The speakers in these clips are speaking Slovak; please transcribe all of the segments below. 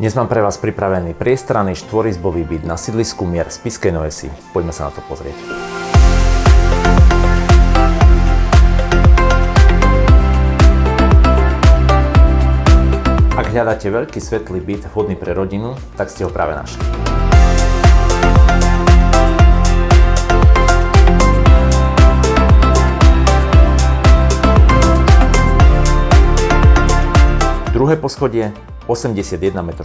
Dnes mám pre vás pripravený priestranný štvorizbový byt na sídlisku Mier v Spišskej Novej Vsi. Poďme sa na to pozrieť. Ak hľadáte veľký svetlý byt vhodný pre rodinu, tak ste ho práve našli. Druhé poschodie 81 m².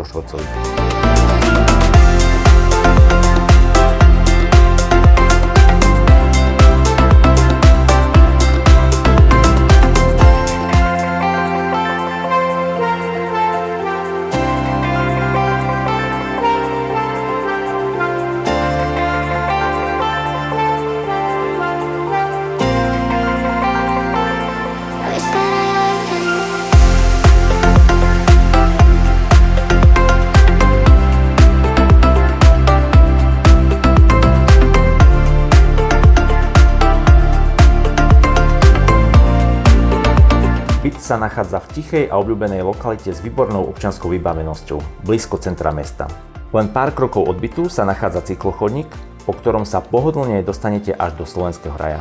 Byt sa nachádza v tichej a obľúbenej lokalite s výbornou občianskou vybavenosťou, blízko centra mesta. Len pár krokov od bytu sa nachádza cyklochodník, po ktorom sa pohodlne dostanete až do Slovenského raja.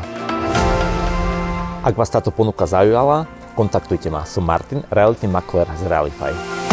Ak vás táto ponuka zaujala, kontaktujte ma. Som Martin, realitný maklér z Realify.